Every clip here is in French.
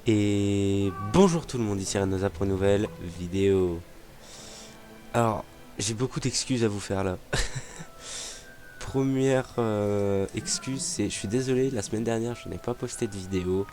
Et bonjour tout le monde, ici Renoza pour une nouvelle vidéo. Alors, j'ai beaucoup d'excuses à vous faire là. Première excuse, c'est je suis désolé, la semaine dernière je n'ai pas posté de vidéo.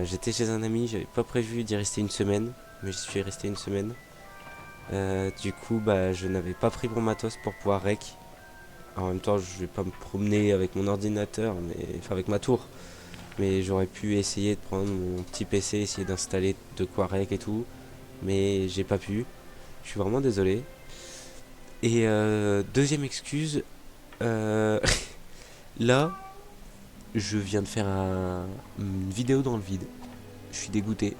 J'étais chez un ami, j'avais pas prévu d'y rester une semaine, mais j'y suis resté une semaine. Du coup, bah, je n'avais pas pris mon matos pour pouvoir rec. En même temps, je vais pas me promener avec mon ordinateur, enfin avec ma tour. Mais j'aurais pu essayer de prendre mon petit PC, essayer d'installer de quoi rec et tout. Mais j'ai pas pu. Je suis vraiment désolé. Et deuxième excuse, euh, là, je viens de faire une vidéo dans le vide. Je suis dégoûté.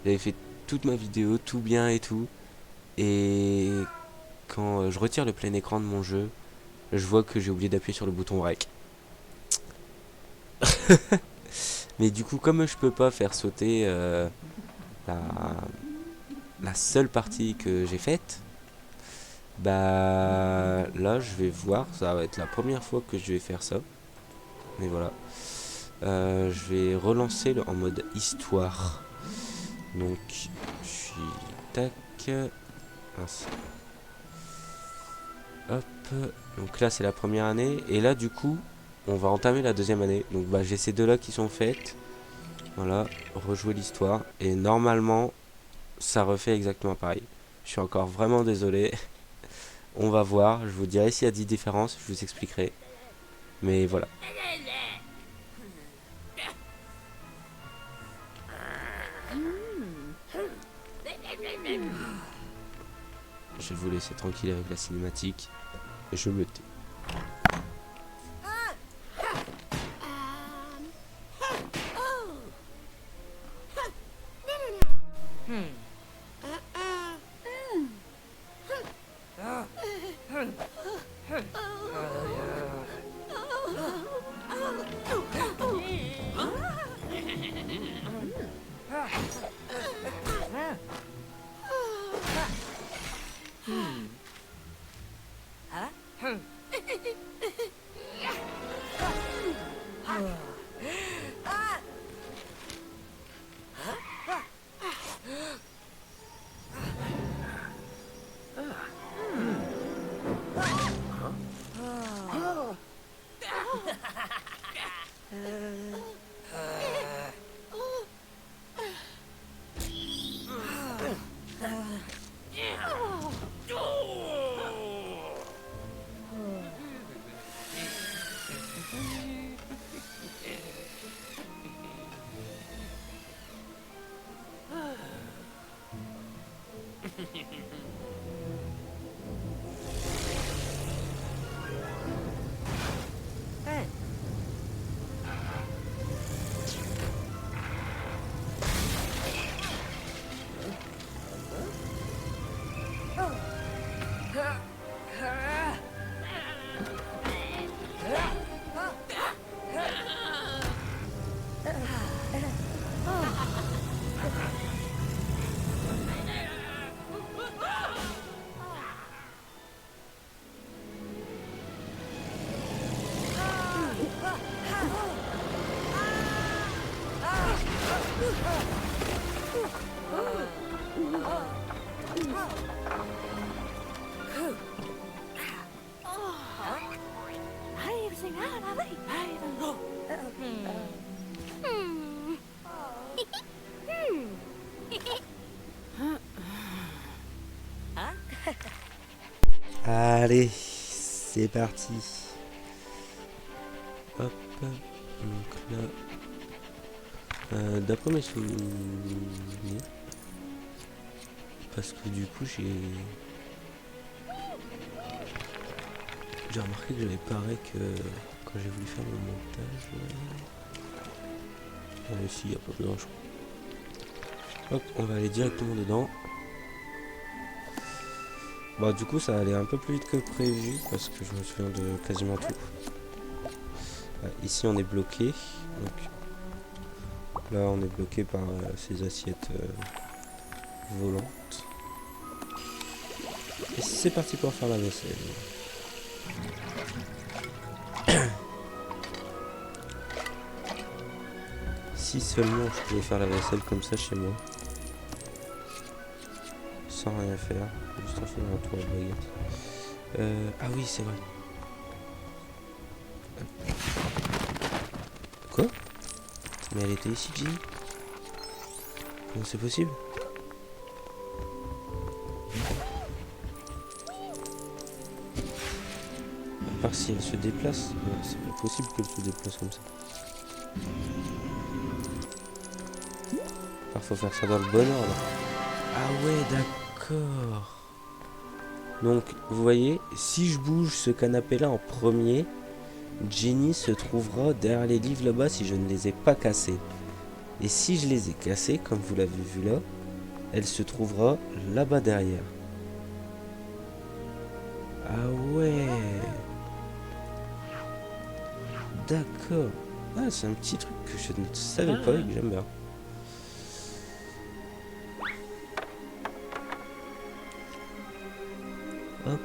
J'avais fait toute ma vidéo, tout bien et tout. Et quand je retire le plein écran de mon jeu, je vois que j'ai oublié d'appuyer sur le bouton rec. Mais du coup, comme je peux pas faire sauter la, la seule partie que j'ai faite, bah là je vais voir, ça va être la première fois que je vais faire ça. Mais voilà. Je vais relancer en mode histoire. Donc je suis tac. Mince. Hop. Donc là c'est la première année. Et là du coup on va entamer la deuxième année. Donc bah j'ai ces deux là qui sont faites. Voilà. Rejouer l'histoire. Et normalement ça refait exactement pareil. Je suis encore vraiment désolé. On va voir. Je vous dirai s'il y a des différences. Je vous expliquerai. Mais voilà. Je vais vous laisser tranquille avec la cinématique. Et je me tais. Allez, c'est parti. Hop. Donc là, d'après mes souvenirs, parce que du coup j'ai remarqué que j'avais pareil que quand j'ai voulu faire mon montage. Ici, il n'y a pas besoin, je crois. Hop, on va aller directement dedans. Bon, du coup, ça allait un peu plus vite que prévu parce que je me souviens de quasiment tout. Ici, on est bloqué. Donc, là, on est bloqué par ces assiettes volantes. Et c'est parti pour faire la vaisselle. Si seulement je pouvais faire la vaisselle comme ça chez moi. Sans rien faire. Juste en faisant un tour de baguette. Ah oui, c'est vrai. Quoi? Mais elle était ici, Ginny? Comment c'est possible? À part si elle se déplace. C'est pas possible qu'elle se déplace comme ça. Alors faut faire ça dans le bon ordre. Ah ouais, d'accord. Donc, vous voyez, si je bouge ce canapé-là en premier, Jenny se trouvera derrière les livres là-bas si je ne les ai pas cassés. Et si je les ai cassés, comme vous l'avez vu là, elle se trouvera là-bas derrière. Ah ouais. D'accord. Ah, c'est un petit truc que je ne savais pas et que j'aime bien. Hop.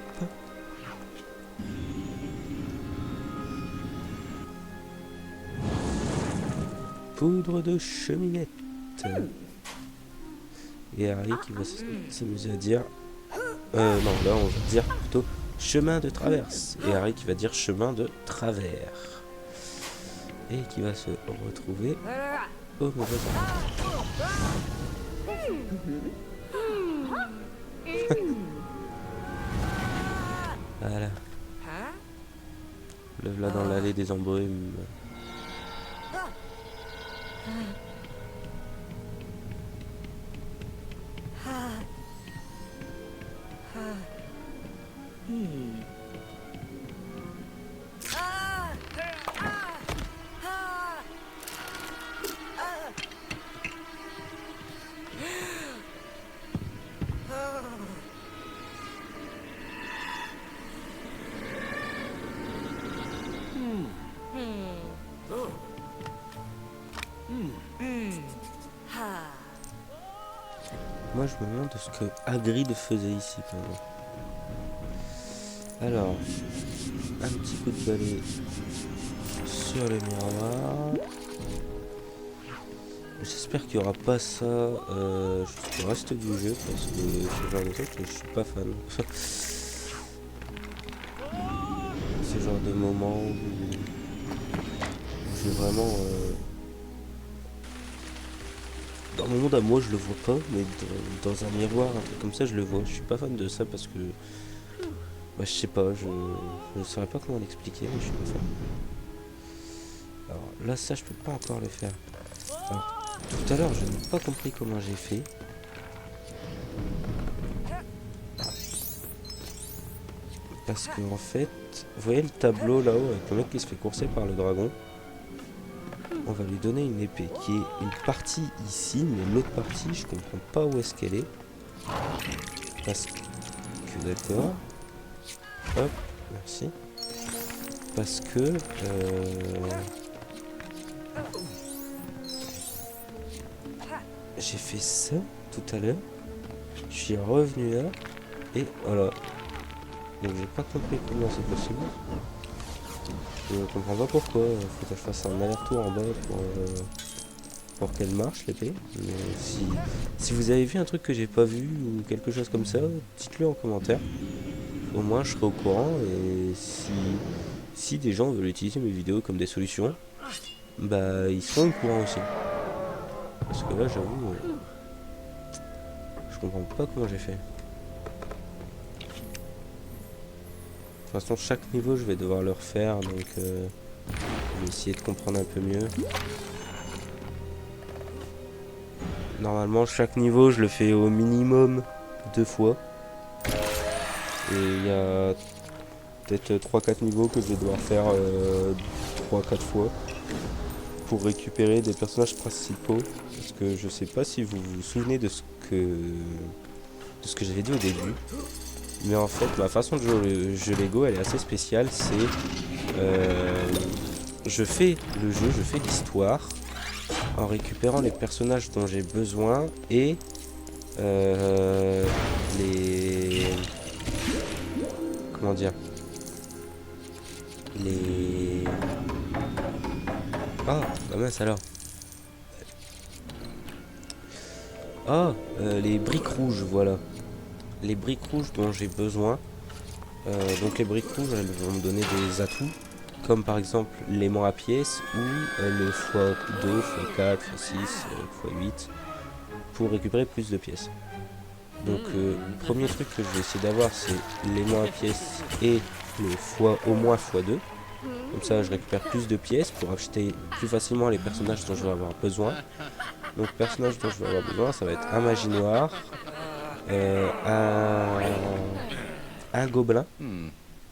Poudre de cheminette. Et Harry qui va s'amuser à dire... non, là on va dire plutôt chemin de traverse. Et Harry qui va dire chemin de travers. Et qui va se retrouver au mauvais endroit. Voilà. Le voilà dans l'allée des embrumes. Moi je me demande ce que Hagrid faisait ici quand même. Alors, un petit coup de balai sur le miroir. J'espère qu'il n'y aura pas ça jusqu'au reste du jeu parce que ce genre de truc je suis pas fan. Ce genre de moment où j'ai vraiment dans mon monde à moi je le vois pas, mais dans un miroir, un truc comme ça je le vois. Je suis pas fan de ça parce que bah, je sais pas, je ne saurais pas comment l'expliquer, mais je suis pas fan. Alors là ça je peux pas encore le faire. Alors, tout à l'heure je n'ai pas compris comment j'ai fait. Parce que en fait, vous voyez le tableau là-haut avec le mec qui se fait courser par le dragon. On va lui donner une épée qui est une partie ici, mais l'autre partie je comprends pas où est-ce qu'elle est. Parce que d'accord. Hop, merci. Parce que j'ai fait ça tout à l'heure. Je suis revenu là et voilà. Donc j'ai pas compris comment c'est possible. Je comprends pas pourquoi. Faut que je fasse un aller-retour en bas pour qu'elle marche l'épée. Mais si vous avez vu un truc que j'ai pas vu ou quelque chose comme ça, dites-le en commentaire. Au moins je serai au courant et si des gens veulent utiliser mes vidéos comme des solutions, bah ils seront au courant aussi. Parce que là j'avoue, je comprends pas comment j'ai fait. De toute façon chaque niveau je vais devoir le refaire donc je vais essayer de comprendre un peu mieux. Normalement chaque niveau je le fais au minimum 2 fois. Et il y a peut-être 3-4 niveaux que je vais devoir faire 3-4 fois pour récupérer des personnages principaux. Parce que je sais pas si vous vous souvenez de ce que j'avais dit au début. Mais en fait ma façon de jouer au jeu Lego elle est assez spéciale. C'est je fais le jeu, je fais l'histoire en récupérant les personnages dont j'ai besoin et les... Comment dire? Les... Ah, bah mince alors. Ah, les briques rouges, voilà. Les briques rouges dont j'ai besoin. Donc les briques rouges, elles vont me donner des atouts, comme par exemple l'aimant à pièces ou le x2, x4, x6, x8, pour récupérer plus de pièces. Donc premier truc que je vais essayer d'avoir, c'est l'aimant à pièces et le au moins x2. Comme ça, je récupère plus de pièces pour acheter plus facilement les personnages dont je vais avoir besoin. Donc personnages dont je vais avoir besoin, ça va être un magie noire, un gobelin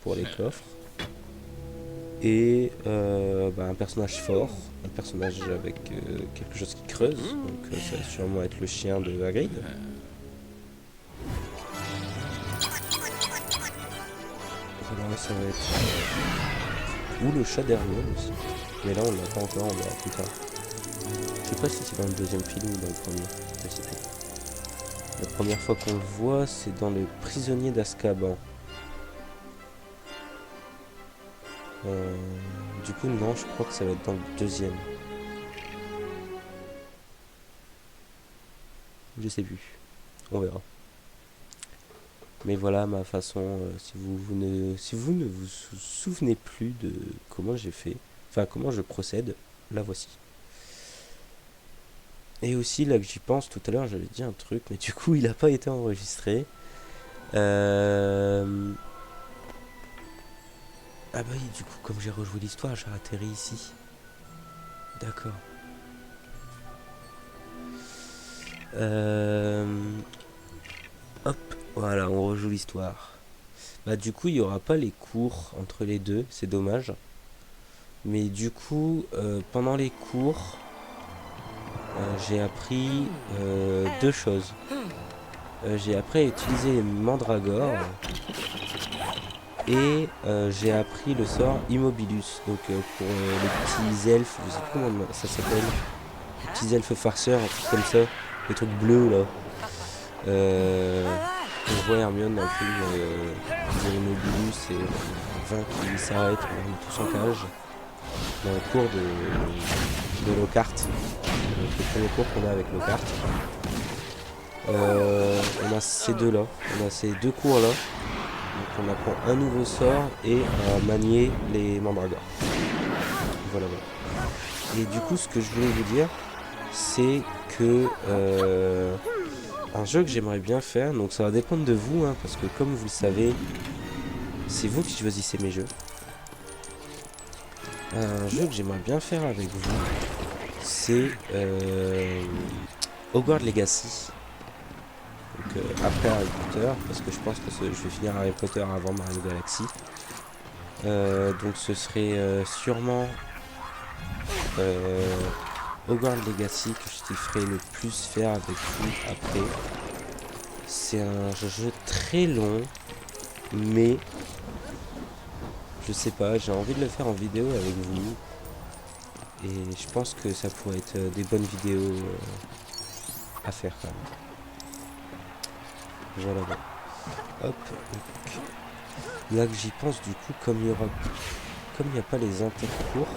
pour les coffres, et un personnage fort, un personnage avec quelque chose qui creuse, donc ça va sûrement être le chien de Hagrid. Voilà, ça va être... ou le chat d'Hermione aussi. Mais là on l'a pas encore, on verra plus tard. Je sais pas si c'est dans le deuxième film ou dans le premier, je sais plus. La première fois qu'on le voit, c'est dans le prisonnier d'Azkaban. Du coup, non, je crois que ça va être dans le deuxième. Je sais plus. On verra. Mais voilà ma façon. Si vous ne vous souvenez plus de comment j'ai fait, enfin comment je procède, la voici. Et aussi, là que j'y pense, tout à l'heure j'avais dit un truc, mais du coup il n'a pas été enregistré. Ah bah oui, du coup, comme j'ai rejoué l'histoire, j'ai atterri ici. D'accord. Hop, voilà, on rejoue l'histoire. Bah du coup, il n'y aura pas les cours entre les deux, c'est dommage. Mais du coup, pendant les cours, j'ai appris deux choses. J'ai appris à utiliser les mandragores. Et j'ai appris le sort Immobilus. Donc pour les petits elfes, je sais pas comment ça s'appelle. Les petits elfes farceurs, un truc comme ça. Les trucs bleus là. On voit Hermione dans le film dire Immobilus et 20 qui s'arrêtent, on est tous en cage. Dans le cours de Lockhart. Donc le premier cours qu'on a avec Lockhart. On a ces deux là. On a ces deux cours là. Donc on apprend un nouveau sort et à manier les mandragores. Voilà, voilà. Et du coup, ce que je voulais vous dire, c'est que un jeu que j'aimerais bien faire, donc ça va dépendre de vous, hein, parce que comme vous le savez, c'est vous qui choisissez mes jeux. Un jeu que j'aimerais bien faire avec vous, c'est Hogwarts Legacy. Donc après Harry Potter, parce que je pense que je vais finir Harry Potter avant Mario Galaxy. Donc ce serait sûrement Hogwarts Legacy que je ferai le plus faire avec vous après. C'est un jeu très long, mais je sais pas, j'ai envie de le faire en vidéo avec vous. Et je pense que ça pourrait être des bonnes vidéos à faire quand même. Voilà, voilà. Hop. Là que j'y pense, du coup, comme il n'y a pas les intercours,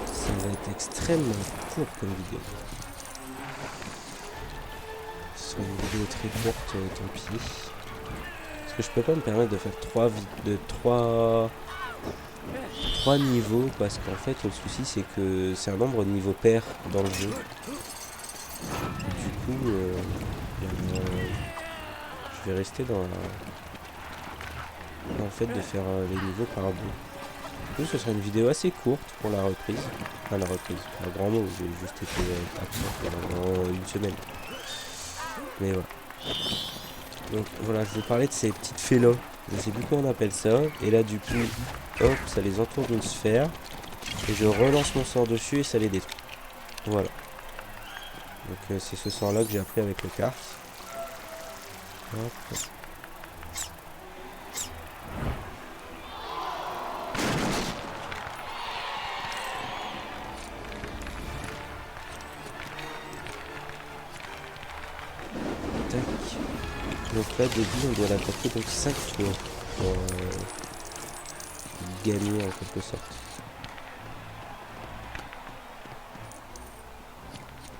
ça va être extrêmement court comme vidéo. Ce sera une vidéo très courte, tant pis. Parce que je peux pas me permettre de faire trois niveaux, parce qu'en fait le souci c'est que c'est un nombre de niveaux pair dans le jeu. Du coup, je vais rester dans le fait de faire les niveaux par deux. Du coup, ce sera une vidéo assez courte pour la reprise. Enfin, la reprise, un grand mot, j'ai juste été absent pendant une semaine. Mais voilà. Donc voilà, je vais parler de ces petites fées là. Je sais plus comment on appelle ça. Et là, du coup, hop, ça les entoure d'une sphère. Et je relance mon sort dessus et ça les détruit. Voilà. Donc c'est ce sort là que j'ai appris avec le carte. Hop. Tac. Donc là, début, on doit l'attaquer donc 5 tours pour gagner en quelque sorte.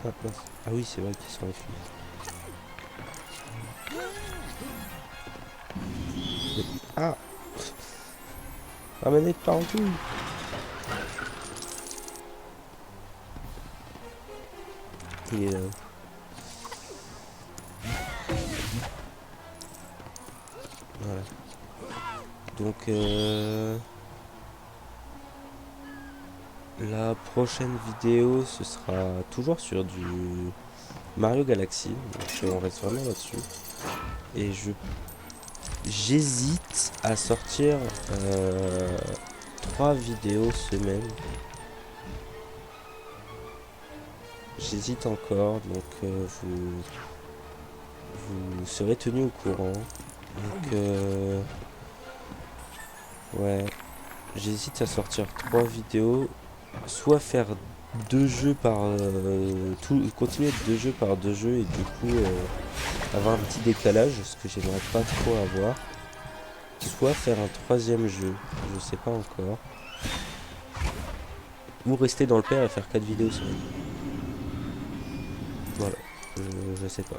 Ah, mince. Ah oui, c'est vrai qu'ils sont enfuis. Mais... Ah, ma manette part en couille. Il est là. Voilà. Donc, la prochaine vidéo, ce sera toujours sur du Mario Galaxy. Donc, on reste vraiment là-dessus. Et j'hésite à sortir 3 vidéos semaine. J'hésite encore, donc vous serez tenu au courant. Donc, ouais, j'hésite à sortir 3 vidéos, soit faire 2 jeux par continuer 2 jeux par 2 jeux et du coup avoir un petit décalage, ce que j'aimerais pas trop avoir, soit faire un 3e jeu, je sais pas encore, ou rester dans le pair et faire 4 vidéos semaine. Voilà, je sais pas.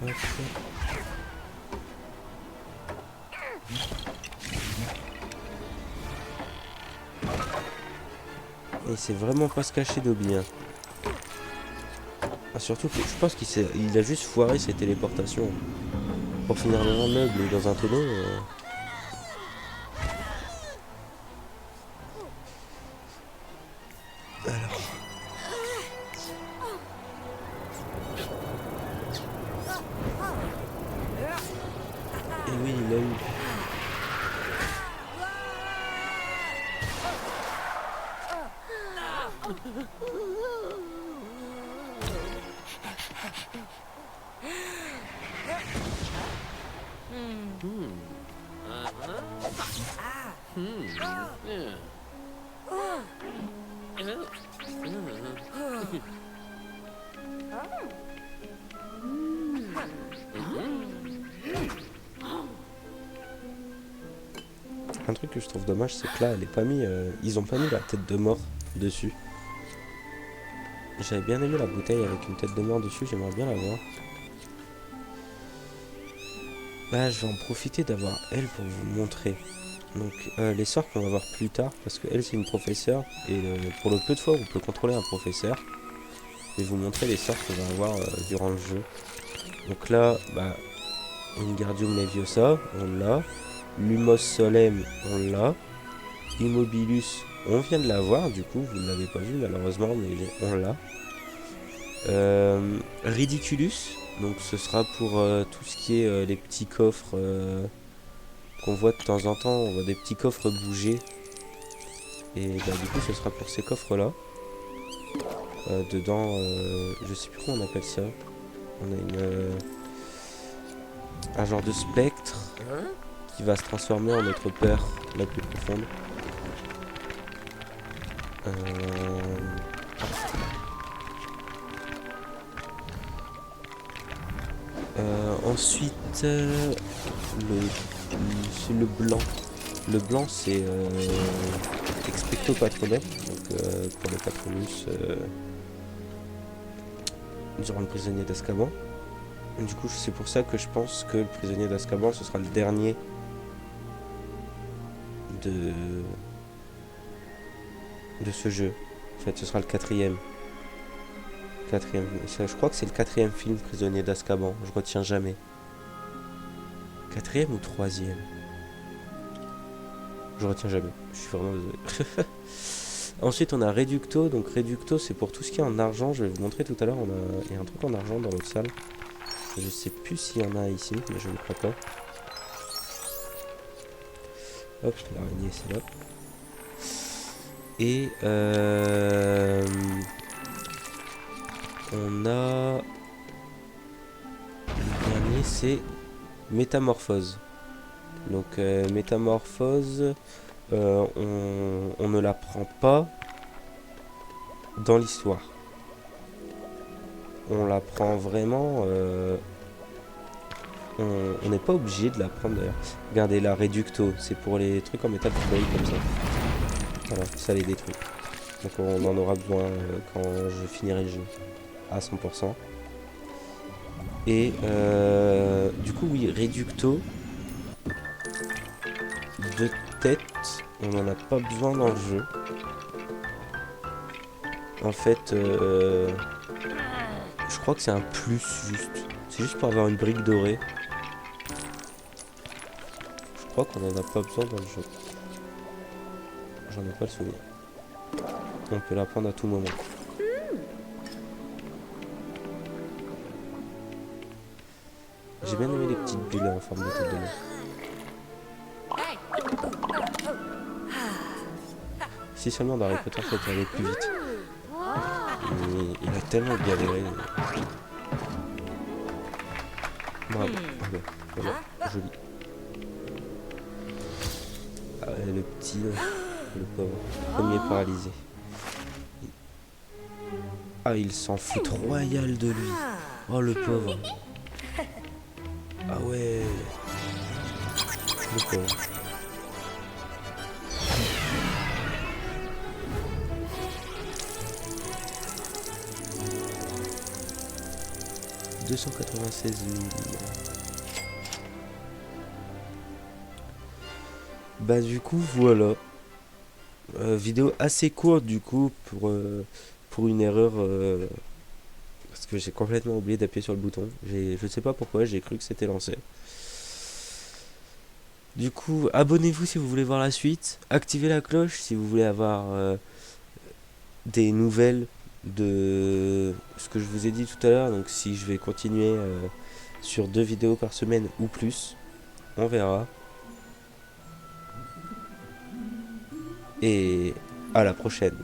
Hop. Et c'est vraiment pas se cacher d'Obi. Hein. Ah, surtout que je pense qu'il a juste foiré ses téléportations. Pour finir dans un meuble ou dans un tonneau. Alors. Et oui, il l'a eu. Un truc que je trouve dommage, c'est que là, elle est pas mis, ils ont pas mis la tête de mort dessus. J'avais bien aimé la bouteille avec une tête de mort dessus, j'aimerais bien la voir. Bah, je vais en profiter d'avoir elle pour vous montrer. Donc, les sorts qu'on va voir plus tard, parce qu'elle c'est une professeure, et pour le peu de fois où on peut contrôler un professeur, je vais vous montrer les sorts qu'on va avoir durant le jeu. Donc là, bah, Wingardium Leviosa, on l'a. Lumos Solem, on l'a. Immobilus, on vient de l'avoir, du coup, vous ne l'avez pas vu malheureusement, mais on l'a. Ridiculus, donc ce sera pour tout ce qui est les petits coffres qu'on voit de temps en temps, on voit des petits coffres bouger. Et bah, du coup, ce sera pour ces coffres-là. Dedans, je sais plus comment on appelle ça. On a un genre de spectre qui va se transformer en notre peur la plus profonde. Ensuite, c'est le blanc. Le blanc, c'est Expecto Patronum, donc pour le Patronus durant le prisonnier d'Azkaban. Du coup, c'est pour ça que je pense que le prisonnier d'Azkaban, ce sera le dernier de ce jeu. En fait, ce sera le 4e. Je crois que c'est le 4e film, Prisonnier d'Azkaban. Je retiens jamais. 4e ou 3e? Je retiens jamais. Je suis vraiment désolé. Ensuite, on a Reducto. Donc, Reducto, c'est pour tout ce qui est en argent. Je vais vous montrer tout à l'heure. Il y a un truc en argent dans l'autre salle. Je sais plus s'il y en a ici, mais je ne crois pas. Hop, l'araignée, c'est là. Et on a le dernier, c'est Métamorphose. Donc Métamorphose, on ne l'apprend pas dans l'histoire. on la prend vraiment... on n'est pas obligé de la prendre d'ailleurs. Regardez la Reducto, c'est pour les trucs en métal qui brillent comme ça. Voilà, ça les détruit. Donc on en aura besoin quand je finirai le jeu à 100%. Et du coup oui, Reducto de tête, on n'en a pas besoin dans le jeu. En fait, je crois que c'est un plus juste. C'est juste pour avoir une brique dorée. Je crois qu'on en a pas besoin dans le jeu. J'en ai pas le souvenir. On peut la prendre à tout moment. J'ai bien aimé les petites bulles en forme de tête de mort. Si seulement dans Harry Potter ça allait plus vite. Mais il a tellement galéré. Bravo. Voilà, joli. Ah, le petit, le pauvre. Premier paralysé. Ah, il s'en fout royal de lui. Oh, le pauvre. Ah ouais. Le pauvre. « 296 000. » Bah du coup voilà. Vidéo assez courte du coup pour une erreur parce que j'ai complètement oublié d'appuyer sur le bouton. Je sais pas pourquoi, j'ai cru que c'était lancé. Du coup, abonnez-vous si vous voulez voir la suite. Activez la cloche si vous voulez avoir des nouvelles de ce que je vous ai dit tout à l'heure. Donc si je vais continuer sur 2 vidéos par semaine ou plus, on verra. Et à la prochaine.